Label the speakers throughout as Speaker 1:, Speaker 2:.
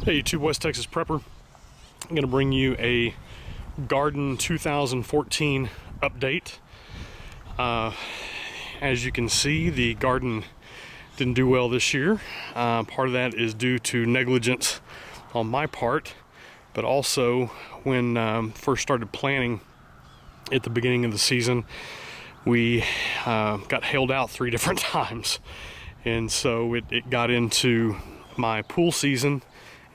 Speaker 1: Hey YouTube, West Texas Prepper. I'm going to bring you a garden 2014 update. As you can see, the garden didn't do well this year. Part of that is due to negligence on my part, but also when first started planting at the beginning of the season, we got hailed out 3 different times, and so it got into my pool season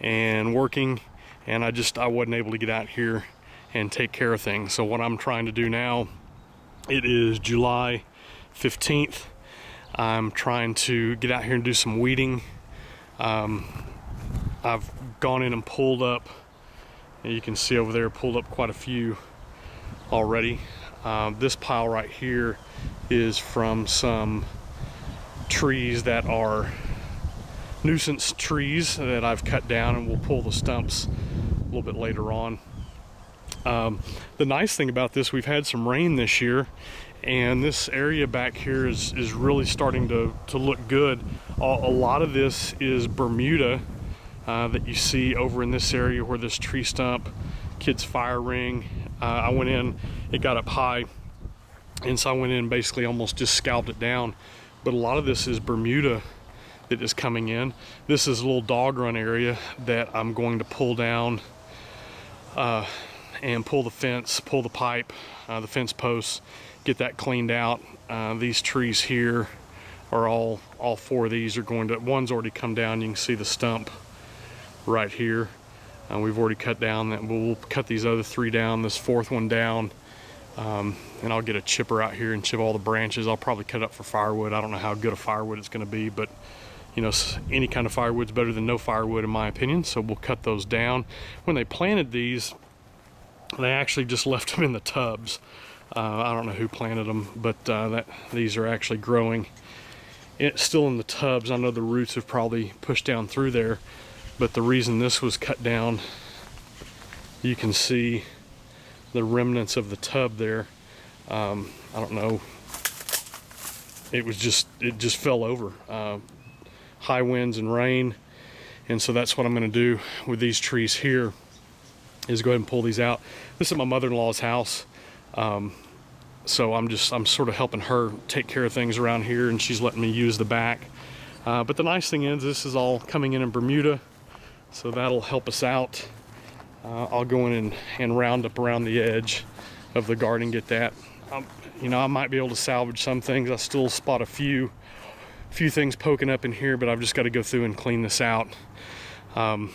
Speaker 1: and working, and I wasn't able to get out here and take care of things. So what I'm trying to do now, it is July 15th. I'm trying to get out here and do some weeding. I've gone in and pulled up, and you can see over there, pulled up quite a few already. This pile right here is from some trees that are nuisance trees that I've cut down, and we'll pull the stumps a little bit later on. The nice thing about this, we've had some rain this year, and this area back here is really starting to look good. A lot of this is Bermuda that you see over in this area where this tree stump, kid's fire ring. I went in, it got up high, and so I went in and basically almost just scalped it down. But a lot of this is Bermuda that is coming in. This is a little dog run area that I'm going to pull down and pull the fence, pull the pipe, the fence posts, get that cleaned out. These trees here are all 4 of these are going to, one's already come down. You can see the stump right here. We've already cut down that. We'll cut these other 3 down, this 4th one down, and I'll get a chipper out here and chip all the branches. I'll probably cut up for firewood. I don't know how good a firewood it's going to be, but you know, any kind of firewood's better than no firewood in my opinion, so we'll cut those down. When they planted these, they actually just left them in the tubs. I don't know who planted them, but these are actually growing. It's still in the tubs. I know the roots have probably pushed down through there, but the reason this was cut down, you can see the remnants of the tub there. I don't know, it just fell over. High winds and rain, and so that's what I'm going to do with these trees here, is go ahead and pull these out. This is my mother-in-law's house, so I'm sort of helping her take care of things around here, and she's letting me use the back. But the nice thing is this is all coming in Bermuda, so that'll help us out. I'll go in and round up around the edge of the garden, get that. You know, I might be able to salvage some things. I still spot a few things poking up in here, but I've just got to go through and clean this out. And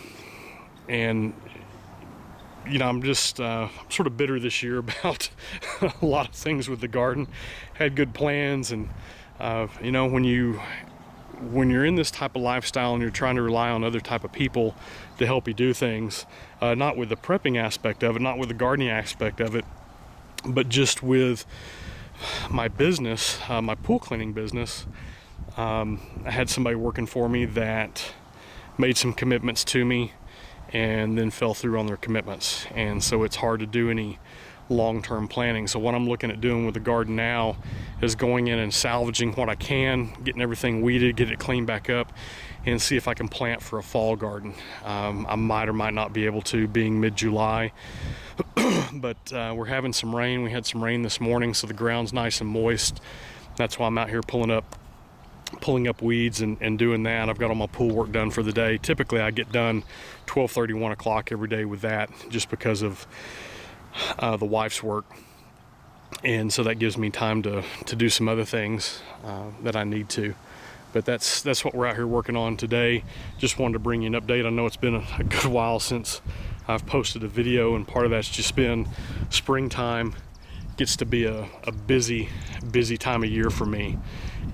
Speaker 1: you know, I'm sort of bitter this year about a lot of things with the garden. Had good plans, and you know, when you're in this type of lifestyle and you're trying to rely on other type of people to help you do things, not with the prepping aspect of it, not with the gardening aspect of it, but just with my business, my pool cleaning business. I had somebody working for me that made some commitments to me and then fell through on their commitments, and so it's hard to do any long-term planning. So what I'm looking at doing with the garden now is going in and salvaging what I can, getting everything weeded, get it cleaned back up, and see if I can plant for a fall garden. I might or might not be able to, being mid-July, but we're having some rain. We had some rain this morning, so the ground's nice and moist. That's why I'm out here pulling up weeds and doing that. I've got all my pool work done for the day. Typically I get done 12:30, 1 o'clock every day with that, just because of the wife's work, and so that gives me time to do some other things that I need to. But that's what we're out here working on today. Just wanted to bring you an update. I know it's been a good while since I've posted a video, and part of that's just been springtime gets to be a busy time of year for me,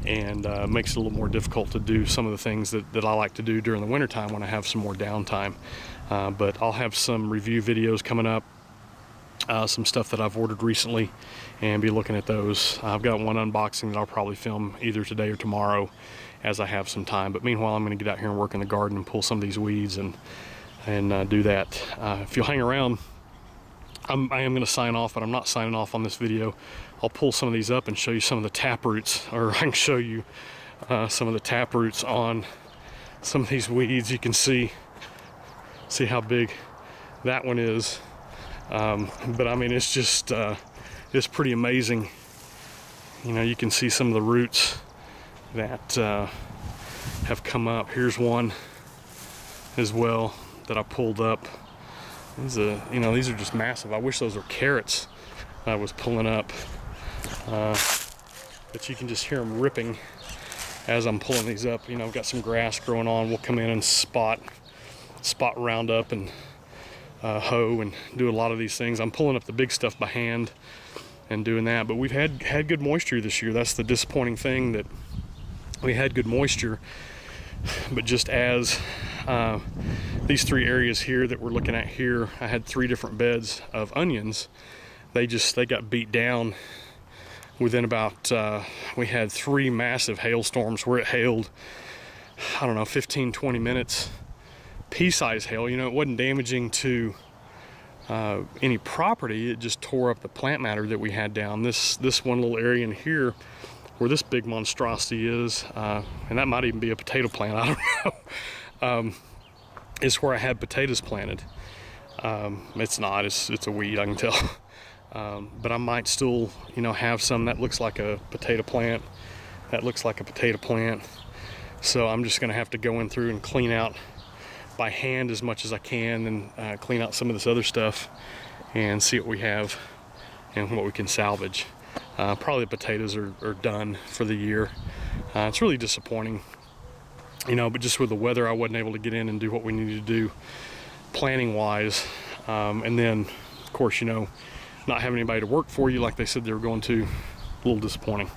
Speaker 1: and makes it a little more difficult to do some of the things that I like to do during the wintertime when I have some more downtime. But I'll have some review videos coming up, some stuff that I've ordered recently, and be looking at those. I've got one unboxing that I'll probably film either today or tomorrow as I have some time. But meanwhile, I'm going to get out here and work in the garden and pull some of these weeds and do that. If you'll hang around, I am going to sign off, but I'm not signing off on this video. I'll pull some of these up and show you some of the tap roots, or I can show you some of the tap roots on some of these weeds. You can see see how big that one is. But I mean, it's just it's pretty amazing. You know, you can see some of the roots that have come up. Here's one as well that I pulled up. These are, you know, these are just massive. I wish those were carrots I was pulling up, but you can just hear them ripping as I'm pulling these up. You know, I've got some grass growing on. We'll come in and spot roundup and hoe and do a lot of these things. I'm pulling up the big stuff by hand and doing that, but we've had good moisture this year. That's the disappointing thing, that we had good moisture, but just as these 3 areas here that we're looking at here, I had 3 different beds of onions. They got beat down within about we had 3 massive hailstorms where it hailed, I don't know, 15-20 minutes, pea-sized hail. You know, it wasn't damaging to any property. It just tore up the plant matter that we had down. This one little area in here where this big monstrosity is, and that might even be a potato plant, I don't know, is where I had potatoes planted. It's not, it's a weed, I can tell. But I might still, you know, have some that looks like a potato plant, that looks like a potato plant. So I'm just gonna have to go in through and clean out by hand as much as I can, and clean out some of this other stuff and see what we have and what we can salvage. Probably the potatoes are done for the year. It's really disappointing, you know, but just with the weather, I wasn't able to get in and do what we needed to do planning wise. And then, of course, you know, not having anybody to work for you like they said they were going to, a little disappointing.